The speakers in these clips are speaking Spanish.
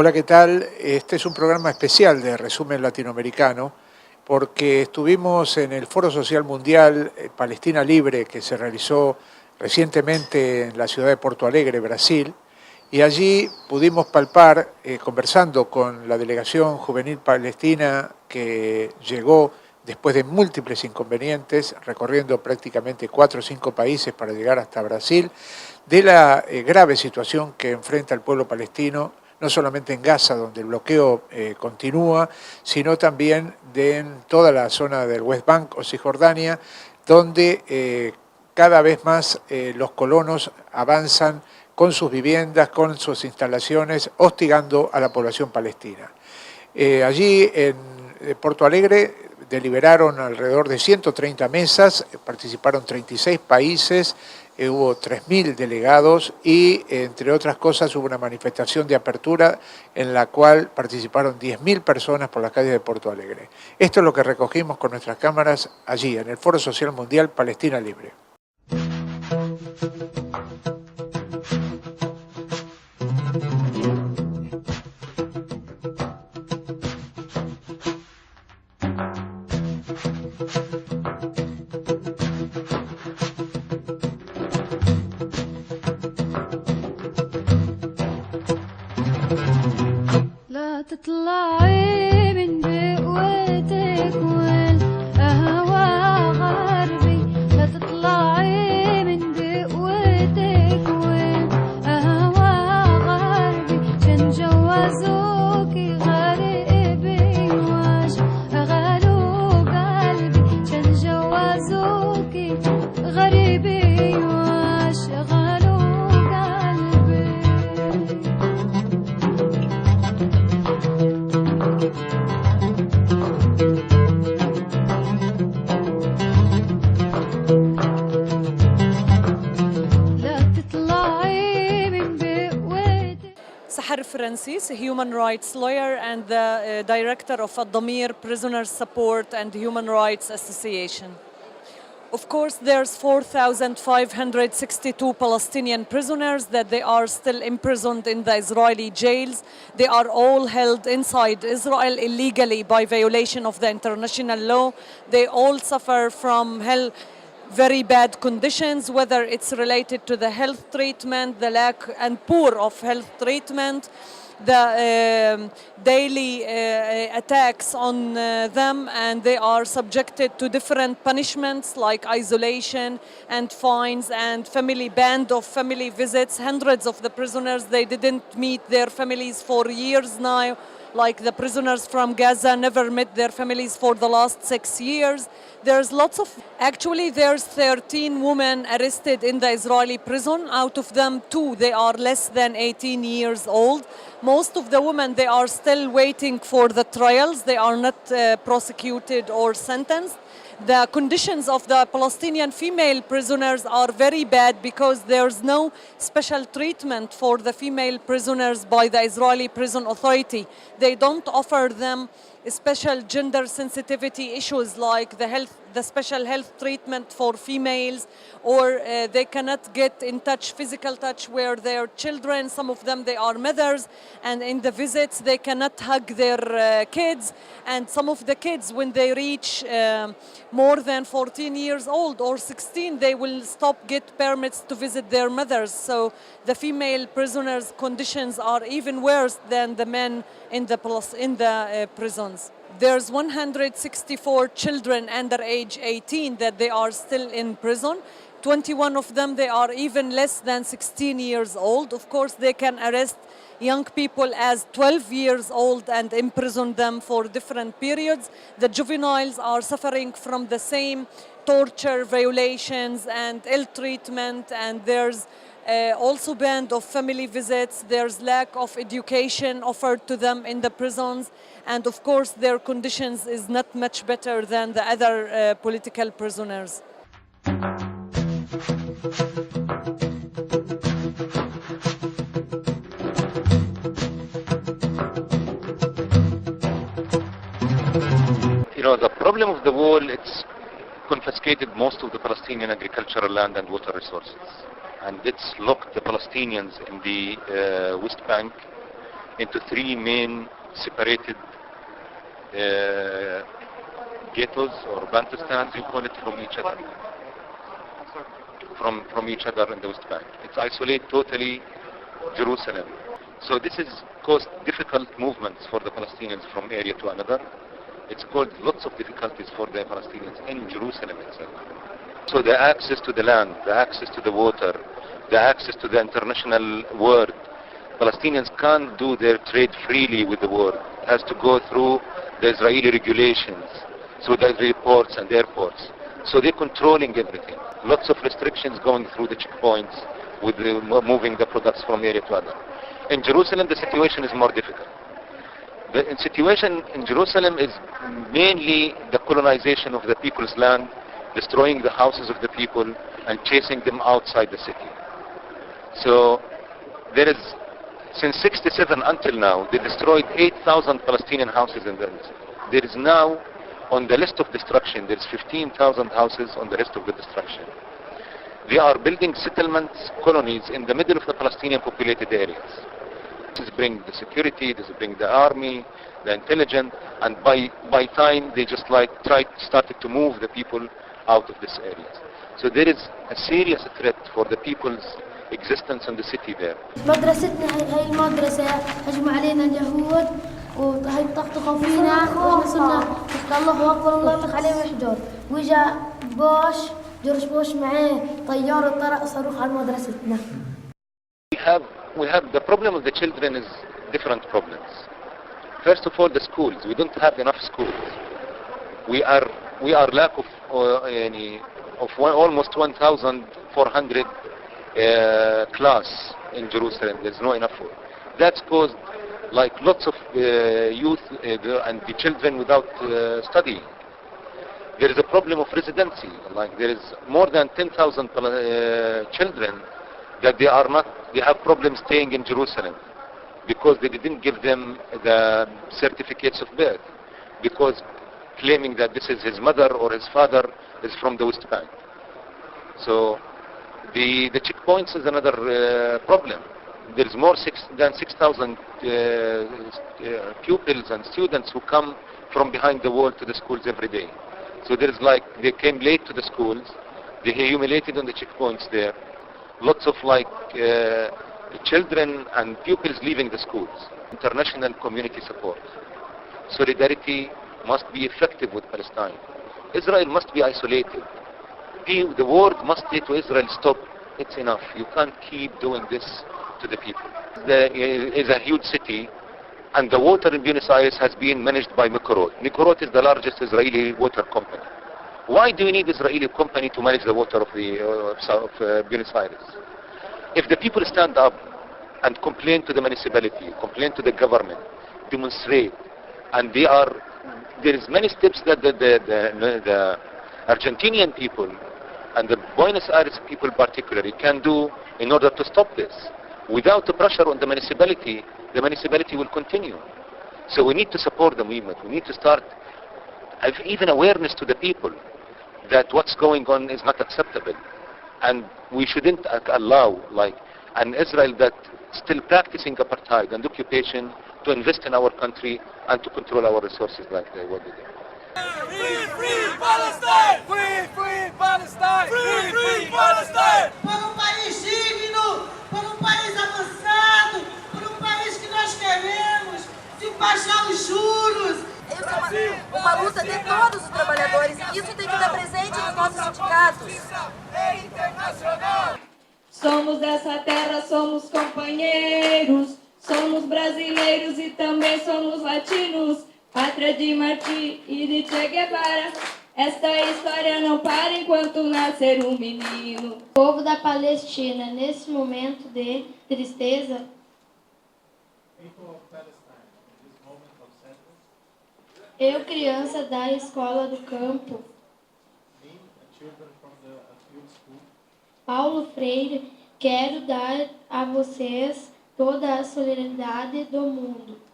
Hola, ¿qué tal? Este es un programa especial de Resumen Latinoamericano porque estuvimos en el Foro Social Mundial Palestina Libre que se realizó recientemente en la ciudad de Porto Alegre, Brasil, y allí pudimos palpar, conversando con la delegación juvenil palestina que llegó después de múltiples inconvenientes, recorriendo prácticamente 4 o 5 países para llegar hasta Brasil, de la grave situación que enfrenta el pueblo palestino, no solamente en Gaza, donde el bloqueo continúa, sino también en toda la zona del West Bank o Cisjordania, donde cada vez más los colonos avanzan con sus viviendas, con sus instalaciones, hostigando a la población palestina. Allí en Porto Alegre deliberaron alrededor de 130 mesas, participaron 36 países, hubo 3.000 delegados y, entre otras cosas, hubo una manifestación de apertura en la cual participaron 10.000 personas por las calles de Porto Alegre. Esto es lo que recogimos con nuestras cámaras allí, en el Foro Social Mundial Palestina Libre. تطلعي من بقوتك والقهوة غربي لا تطلعي من بقوتك والقهوة غربي عشان جوازوكي غريبي واش أغلوا قلبي عشان جوازوكي غريبي واش أغلوا قلبي. Francis, a human rights lawyer and the director of Adamir Prisoners Support and Human Rights Association. Of course, there's 4,562 Palestinian prisoners that they are still imprisoned in the Israeli jails. They are all held inside Israel illegally by violation of the international law. They all suffer from very bad conditions, whether it's related to the health treatment, the lack and poor of health treatment, the daily attacks on them, and they are subjected to different punishments like isolation and fines and band of family visits. Hundreds of the prisoners, they didn't meet their families for years now. Like the prisoners from Gaza never met their families for the last 6 years. There's actually there's 13 women arrested in the Israeli prison. Out of them, 2, they are less than 18 years old. Most of the women, they are still waiting for the trials. They are not prosecuted or sentenced. The conditions of the Palestinian female prisoners are very bad because there's no special treatment for the female prisoners by the Israeli prison authority. They don't offer them special gender sensitivity issues like the special health treatment for females, or they cannot get in touch, physical touch, where their children, some of them, they are mothers, and in the visits they cannot hug their kids, and some of the kids, when they reach more than 14 years old or 16, they will get permits to visit their mothers. So the female prisoners' conditions are even worse than the men in the prisons. There's 164 children under age 18 that they are still in prison. 21 of them, they are even less than 16 years old. Of course, they can arrest young people as 12 years old and imprison them for different periods. The juveniles are suffering from the same torture, violations, and ill treatment, and there's also banned of family visits. There's lack of education offered to them in the prisons, and of course their conditions is not much better than the other political prisoners. You know, the problem of the wall, it's confiscated most of the Palestinian agricultural land and water resources. And it's locked the Palestinians in the West Bank into three main separated ghettos or bantustans, you call it, from each other. From each other in the West Bank. It's isolate totally Jerusalem. So this has caused difficult movements for the Palestinians from area to another. It's caused lots of difficulties for the Palestinians in Jerusalem itself. So the access to the land, the access to the water, the access to the international world. Palestinians can't do their trade freely with the world. It has to go through the Israeli regulations, through the Israeli ports and airports. So they're controlling everything. Lots of restrictions going through the checkpoints with moving the products from area to other. In Jerusalem, the situation is more difficult. The situation in Jerusalem is mainly the colonization of the people's land, destroying the houses of the people and chasing them outside the city. So there is, since 67 until now, they destroyed 8,000 Palestinian houses in the city. There is now, on the list of destruction, there's 15,000 houses on the list of the destruction. They are building settlements, colonies in the middle of the Palestinian populated areas. This bring the security, this bring the army, the intelligence, and by time they just started to move the people out of these areas. So there is a serious threat for the people's existence in the city there. مدرستنا هاي المدرسة هجموا علينا اليهود وهي طقطقوا فينا واحنا صرنا نحكي الله اكبر الله يطلق عليه ويحجر وجا جورج بوش معاه طيارة طرق صاروخ على مدرستنا. We have the problem of the children is different problems. First of all, the schools. We don't have enough schools. We are lack of almost 1,400 class in Jerusalem. There's no enough. That's caused like lots of youth and the children without studying. There is a problem of residency. Like there is more than 10,000 children that they have problems staying in Jerusalem because they didn't give them the certificates of birth, because claiming that this is his mother or his father is from the West Bank. So the checkpoints is another problem. There's more than 6,000 pupils and students who come from behind the wall to the schools every day. So there's they came late to the schools, they humiliated on the checkpoints there. Lots of children and pupils leaving the schools. International community support. Solidarity must be effective with Palestine. Israel must be isolated. The world must say to Israel, stop, it's enough. You can't keep doing this to the people. There is a huge city, and the water in Buenos Aires has been managed by Mikorot. Mikorot is the largest Israeli water company. Why do you need Israeli company to manage the water of Buenos Aires? If the people stand up and complain to the municipality, complain to the government, demonstrate, and there is many steps that the Argentinian people and the Buenos Aires people particularly can do in order to stop this. Without the pressure on the municipality will continue. So we need to support the movement. We need to start even awareness to the people that what's going on is not acceptable, and we shouldn't allow an Israel that still practicing apartheid and occupation to invest in our country and to control our resources like what they do. Free, free Palestine! Free, free Palestine! Free, free Palestine! Para país digno, para país avançado, para país que nós queremos, de baixar os juros. Isso é uma luta de todos os trabalhadores e isso tem que estar presente nos nossos sindicatos. Somos dessa terra, somos companheiros, somos brasileiros e também somos latinos. Pátria de Martí e de Che Guevara, esta história não para enquanto nascer um menino. O povo da Palestina, nesse momento de tristeza, eu, criança da escola do campo, Paulo Freire, quero dar a vocês toda a solidariedade do mundo.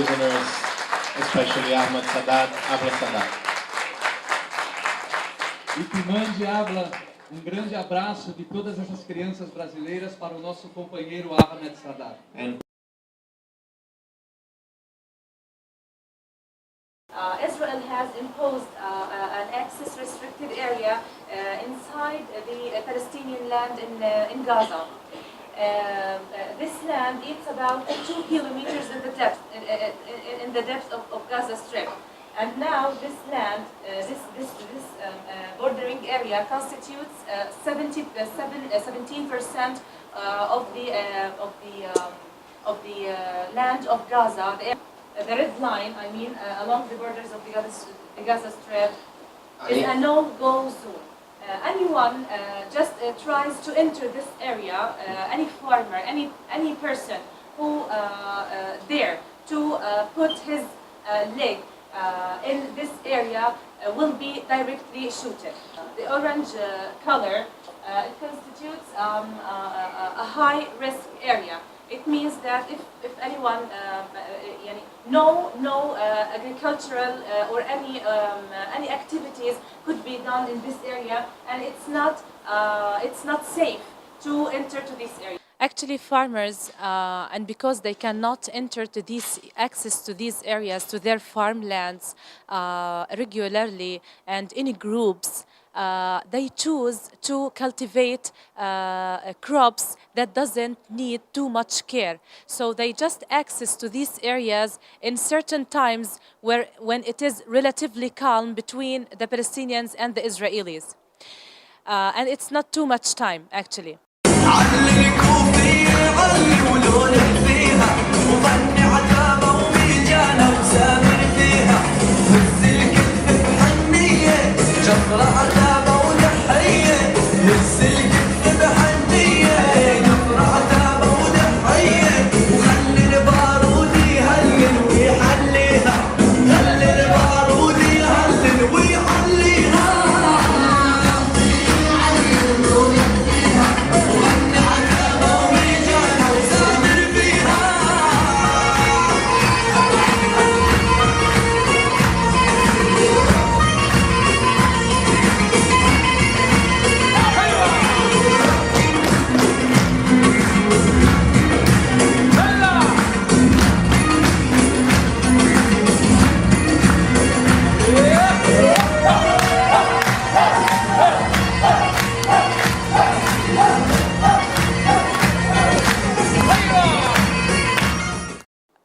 prisoners, especially Ahmed Sadat, habla Sadat. E que mande habla grande abraço de todas essas crianças brasileiras para o nosso companheiro Ahmed Sadat. Israel has imposed an access restricted area inside the Palestinian land in Gaza. This land is about 2 kilometers in the depth of Gaza Strip. And now this land, this bordering area constitutes 17% of the land of Gaza. The red line, I mean, along the borders of the Gaza Strip, is a no-go zone. Anyone just tries to enter this area, any farmer, any person who dare to put his leg in this area will be directly shooted. The orange color it constitutes a high-risk area. It means that if anyone, no agricultural or any activities could be done in this area, and it's not safe to enter to this area. Actually, farmers, and because they cannot enter to access to these areas, to their farmlands regularly and in groups, they choose to cultivate crops that doesn't need too much care. So they just access to these areas in certain times when it is relatively calm between the Palestinians and the Israelis. And it's not too much time, actually.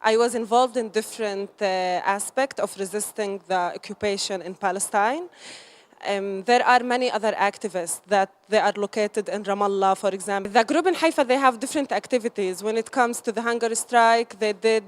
I was involved in different aspects of resisting the occupation in Palestine. There are many other activists that they are located in Ramallah, for example. The group in Haifa, they have different activities. When it comes to the hunger strike, they did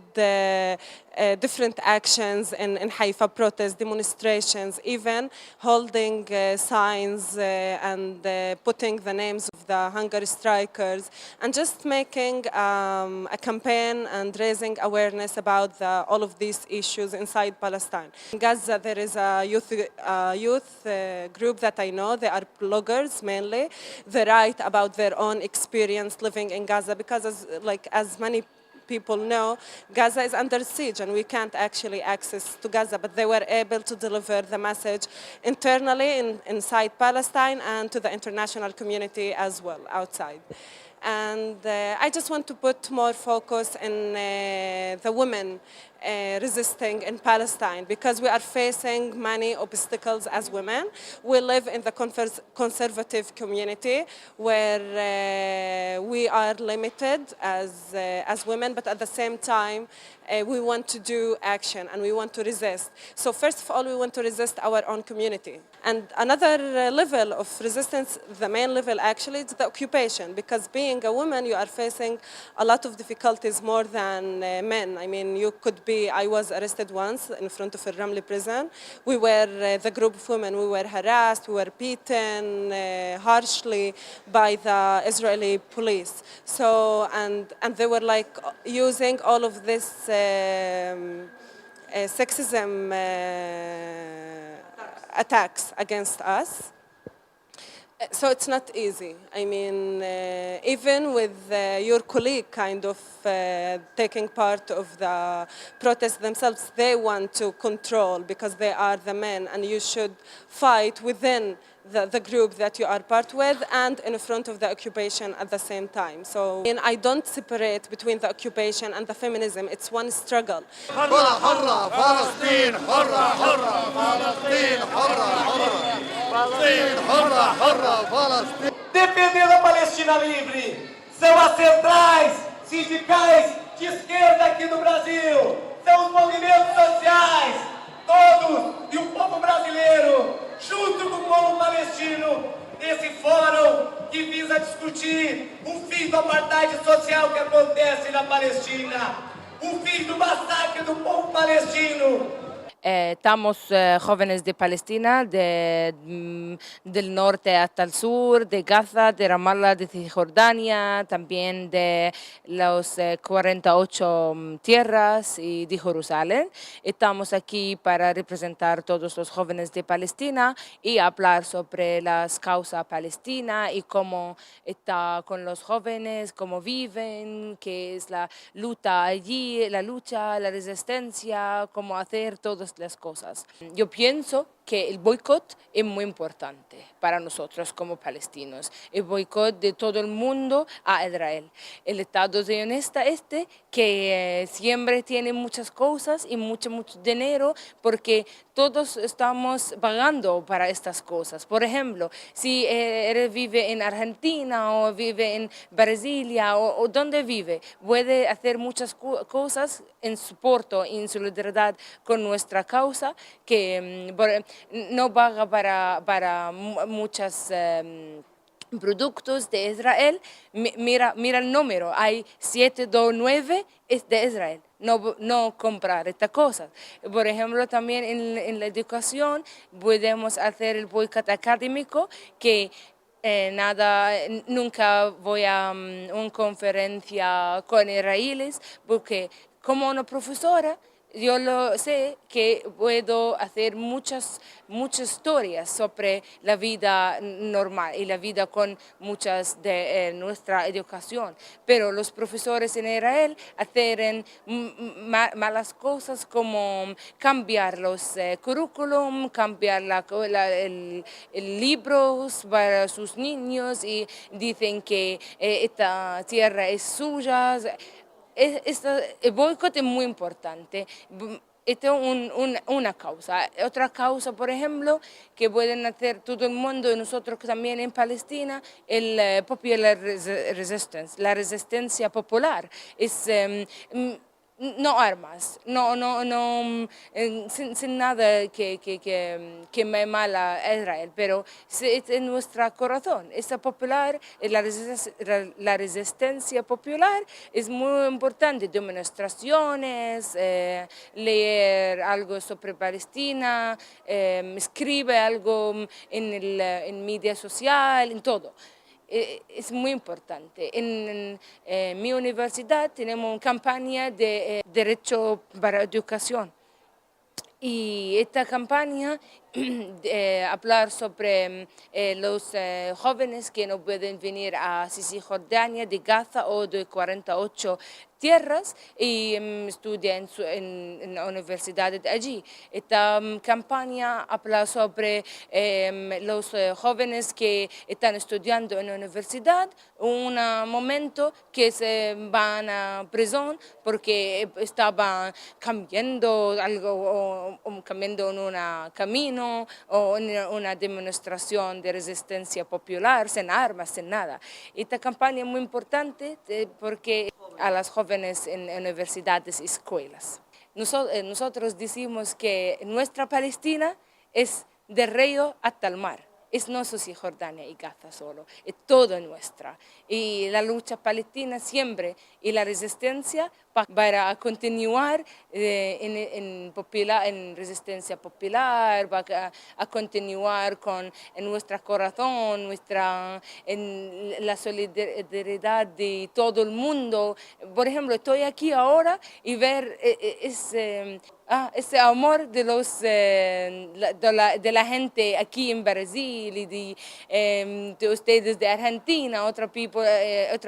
different actions in Haifa, protests, demonstrations, even holding signs and putting the names of the hunger strikers, and just making a campaign and raising awareness about all of these issues inside Palestine. In Gaza, there is a youth group that I know. They are bloggers mainly. They write about their own experience living in Gaza because, as many people know, Gaza is under siege and we can't actually access to Gaza, but they were able to deliver the message internally inside Palestine and to the international community as well outside. And I just want to put more focus in the women resisting in Palestine, because we are facing many obstacles as women. We live in the conservative community where we are limited as women, but at the same time we want to do action and we want to resist. So first of all, we want to resist our own community. And another level of resistance, the main level actually, is the occupation, because being a woman, you are facing a lot of difficulties more than men. I mean, I was arrested once in front of a Rltv prison. We were, the group of women, we were harassed, we were beaten harshly by the Israeli police. So, and they were like using all of this sexism attacks against us. So it's not easy. I mean, even with your colleague kind of taking part of the protests themselves, they want to control because they are the men, and you should fight within the group that you are part with and in front of the occupation at the same time. So I don't separate between the occupation and the feminism. It's one struggle. Defendendo a Palestina Libre, são as centrais sindicais de esquerda aqui do Brasil, são os movimentos sociais, todos, e o povo brasileiro, junto com o povo palestino, nesse fórum que visa discutir o fim do apartheid social que acontece na Palestina, o fim do massacre do povo palestino. Estamos jóvenes de Palestina, del norte hasta el sur, de Gaza, de Ramallah, de Cisjordania, también de los 48 tierras y de Jerusalén. Estamos aquí para representar a todos los jóvenes de Palestina y hablar sobre las causas palestinas y cómo está con los jóvenes, cómo viven, qué es la lucha allí, la lucha, la resistencia, cómo hacer todas las cosas. Yo pienso que el boicot es muy importante para nosotros como palestinos. El boicot de todo el mundo a Israel. El Estado sionista que siempre tiene muchas cosas y mucho dinero porque todos estamos pagando para estas cosas. Por ejemplo, si él vive en Argentina o vive en Brasilia o donde vive, puede hacer muchas cosas en soporte y en solidaridad con nuestra causa que no paga para muchos productos de Israel. Mira el número, hay 729 es de Israel. No comprar estas cosas. Por ejemplo, también en la educación podemos hacer el boicot académico que nunca voy a una conferencia con israelíes porque como una profesora yo lo sé que puedo hacer muchas historias sobre la vida normal y la vida con muchas de nuestra educación. Pero los profesores en Israel hacen malas cosas como cambiar los currículum, cambiar el libros para sus niños y dicen que esta tierra es suya. El boicot es muy importante. Esta es una causa. Otra causa, por ejemplo, que pueden hacer todo el mundo y nosotros también en Palestina, el popular resistance, la resistencia popular. Es no armas, sin nada que me mala a Israel, pero es en nuestro corazón. Esta popular, la resistencia popular es muy importante. Demostraciones, leer algo sobre Palestina, escribe algo en media social, en todo. Es muy importante. En mi universidad tenemos una campaña de derechos para educación. Y esta campaña hablar sobre los jóvenes que no pueden venir a Cisjordania, de Gaza o de 48 tierras y estudian en la universidad de allí. Esta campaña habla sobre los jóvenes que están estudiando en la universidad, un momento que se van a prisión porque estaban cambiando algo o cambiando en un camino o en una demostración de resistencia popular, sin armas, sin nada. Esta campaña es muy importante porque a las jóvenes en universidades y escuelas. Nosotros decimos que nuestra Palestina es del río hasta el mar. Es no solo Cisjordania y Gaza solo, es todo nuestra. Y la lucha palestina siempre y la resistencia para continuar en resistencia popular, a continuar en nuestro corazón, en la solidaridad de todo el mundo. Por ejemplo, estoy aquí ahora y ver ese amor de la gente aquí en Brasil y de ustedes de Argentina, otras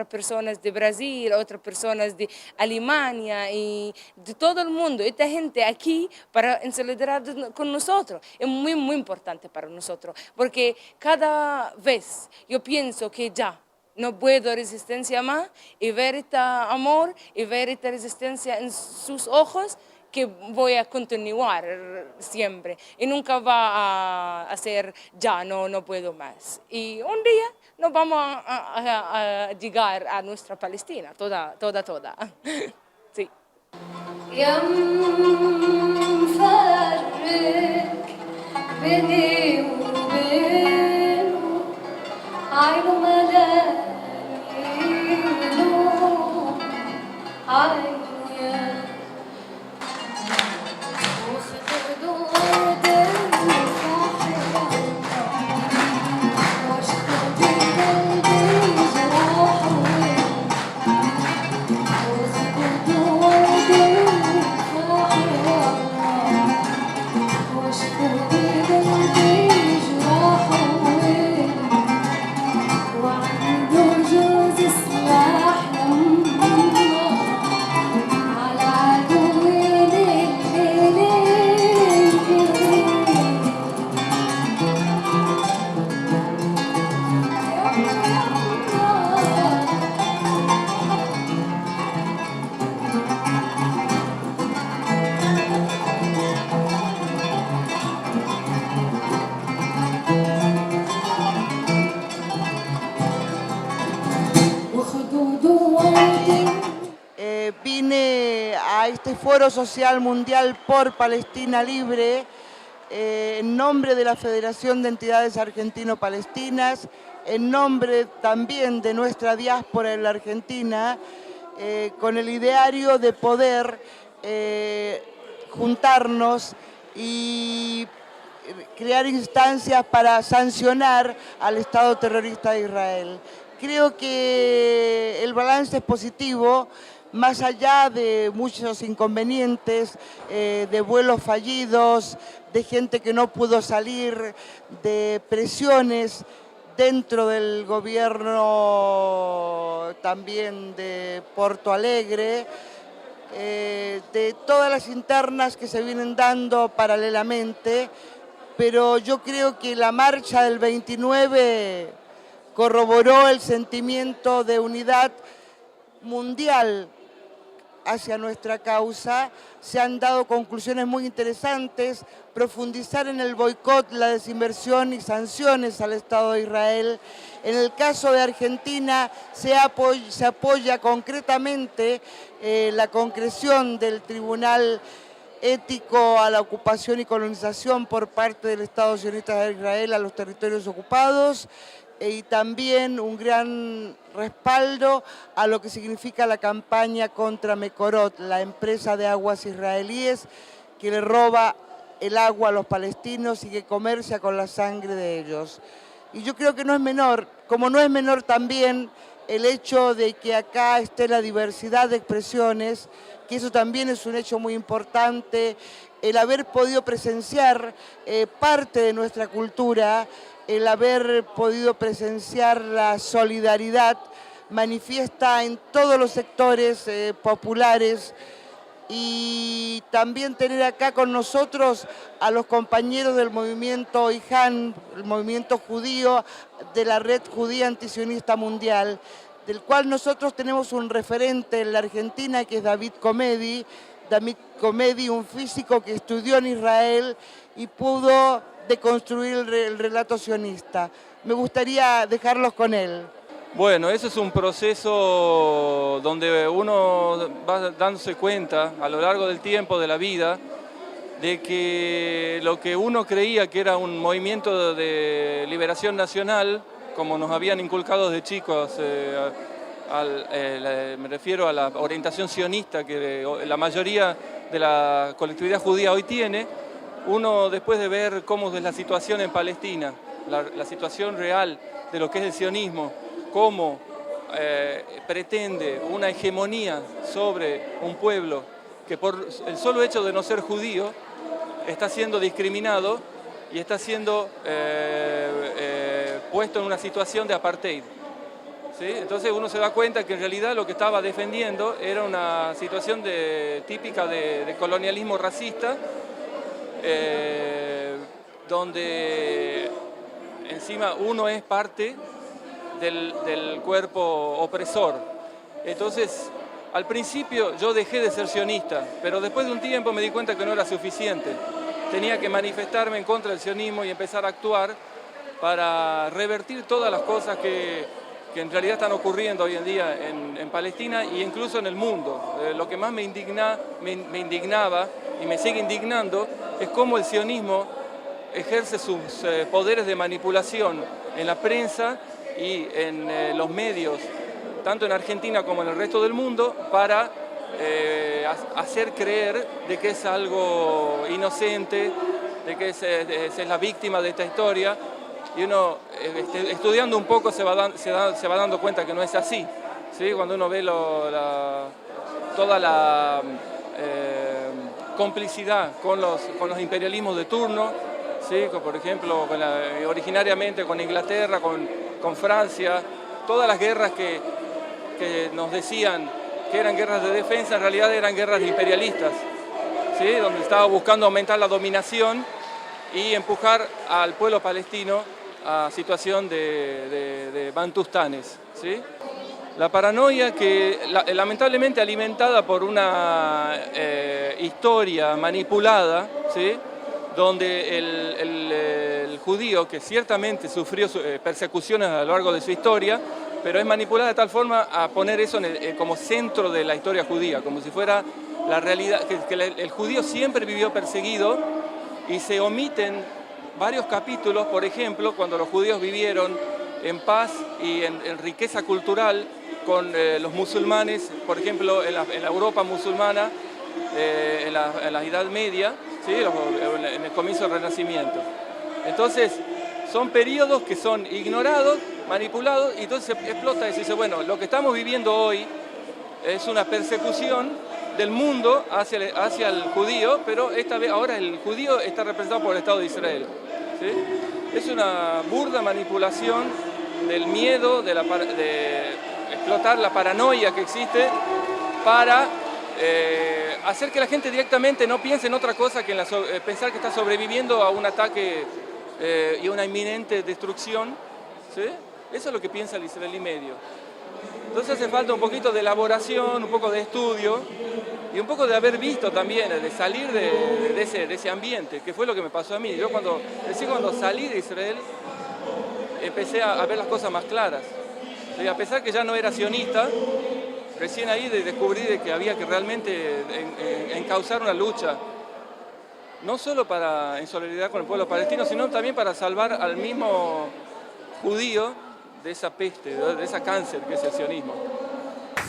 personas de Brasil, otras personas de Alemania y de todo el mundo. Esta gente aquí en solidaridad con nosotros es muy, muy importante para nosotros, porque cada vez yo pienso que ya no puedo resistencia más y ver este amor y ver esta resistencia en sus ojos, que voy a continuar siempre y nunca va a ser ya, no puedo más. Y un día nos vamos a llegar a nuestra Palestina, toda. Sí. Vine a este Foro Social Mundial por Palestina Libre en nombre de la Federación de Entidades Argentino-Palestinas, en nombre también de nuestra diáspora en la Argentina, con el ideario de poder juntarnos y crear instancias para sancionar al Estado terrorista de Israel. Creo que el balance es positivo, más allá de muchos inconvenientes, de vuelos fallidos, de gente que no pudo salir, de presiones dentro del gobierno también de Porto Alegre, de todas las internas que se vienen dando paralelamente, pero yo creo que la marcha del 29 corroboró el sentimiento de unidad mundial hacia nuestra causa. Se han dado conclusiones muy interesantes, profundizar en el boicot, la desinversión y sanciones al Estado de Israel. En el caso de Argentina se apoya concretamente la concreción del Tribunal Ético a la ocupación y colonización por parte del Estado sionista de Israel a los territorios ocupados, y también un gran respaldo a lo que significa la campaña contra Mekorot, la empresa de aguas israelíes que le roba el agua a los palestinos y que comercia con la sangre de ellos. Y yo creo que no es menor, como no es menor también el hecho de que acá esté la diversidad de expresiones, que eso también es un hecho muy importante, el haber podido presenciar parte de nuestra cultura, el haber podido presenciar la solidaridad manifiesta en todos los sectores populares, y también tener acá con nosotros a los compañeros del movimiento IJAN, el movimiento judío de la Red Judía Antisionista Mundial, del cual nosotros tenemos un referente en la Argentina que es David Comedi, un físico que estudió en Israel y pudo deconstruir el relato sionista. Me gustaría dejarlos con él. Bueno, ese es un proceso donde uno va dándose cuenta a lo largo del tiempo de la vida de que lo que uno creía que era un movimiento de liberación nacional, como nos habían inculcado de chicos me refiero a la orientación sionista que la mayoría de la colectividad judía hoy tiene, uno después de ver cómo es la situación en Palestina, la situación real de lo que es el sionismo, cómo pretende una hegemonía sobre un pueblo que por el solo hecho de no ser judío está siendo discriminado y está siendo puesto en una situación de apartheid. ¿Sí? Entonces uno se da cuenta que en realidad lo que estaba defendiendo era una situación típica de colonialismo racista, donde encima uno es parte del cuerpo opresor. Entonces, al principio yo dejé de ser sionista, pero después de un tiempo me di cuenta que no era suficiente. Tenía que manifestarme en contra del sionismo y empezar a actuar para revertir todas las cosas que en realidad están ocurriendo hoy en día en Palestina e incluso en el mundo. Lo que más me indignaba y me sigue indignando es cómo el sionismo ejerce sus poderes de manipulación en la prensa y en los medios, tanto en Argentina como en el resto del mundo, para hacer creer de que es algo inocente, de que es la víctima de esta historia. Y uno, estudiando un poco, se va dando cuenta que no es así, ¿sí? Cuando uno ve toda la complicidad con los imperialismos de turno, ¿sí? Por ejemplo, originariamente con Inglaterra, con Francia, todas las guerras que nos decían que eran guerras de defensa, en realidad eran guerras imperialistas, ¿sí? Donde estaba buscando aumentar la dominación y empujar al pueblo palestino a situación de bantustanes, ¿sí? La paranoia que lamentablemente alimentada por una historia manipulada, ¿sí? Donde el judío, que ciertamente sufrió persecuciones a lo largo de su historia, pero es manipulada de tal forma a poner eso como centro de la historia judía, como si fuera la realidad, que el judío siempre vivió perseguido, y se omiten varios capítulos, por ejemplo, cuando los judíos vivieron en paz y en riqueza cultural con los musulmanes, por ejemplo, en la Europa musulmana, en la Edad Media, ¿sí? En el comienzo del Renacimiento. Entonces, son periodos que son ignorados, manipulados, y entonces se explota y se dice, bueno, lo que estamos viviendo hoy es una persecución del mundo hacia el judío, pero esta vez ahora el judío está representado por el Estado de Israel, ¿sí? Es una burda manipulación del miedo, de explotar la paranoia que existe para hacer que la gente directamente no piense en otra cosa que en pensar que está sobreviviendo a un ataque y una inminente destrucción, ¿sí? Eso es lo que piensa el israelí medio. Entonces hace falta un poquito de elaboración, un poco de estudio y un poco de haber visto también, de salir de ese ambiente, que fue lo que me pasó a mí. Yo cuando salí de Israel empecé a ver las cosas más claras. Y a pesar que ya no era sionista, recién ahí descubrí que había que realmente encauzar una lucha, no solo en solidaridad con el pueblo palestino, sino también para salvar al mismo judío de esa peste, de ese cáncer que es el sionismo.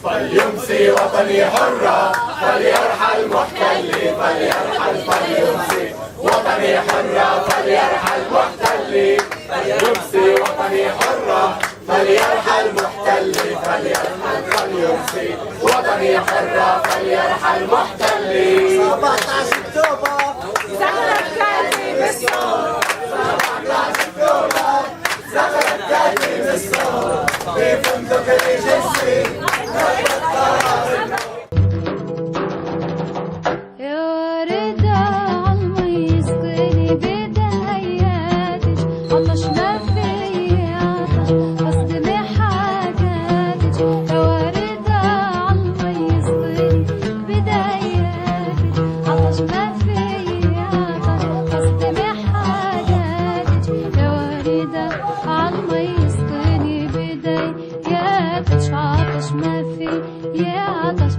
فليمسي وطني حرة فليرحل محتلي فليرحل فليمسي وطني حرة فليرحل محتلي فليمسي وطني حرة فليرحل محتلي فليرحل فليمسي وطني حرة فليرحل محتلي 17 اكتوبر زغرت كاتي بالصوت 17 اكتوبر زغرت كاتي بالصوت في فندق الجنسي عطش ما في يا عطش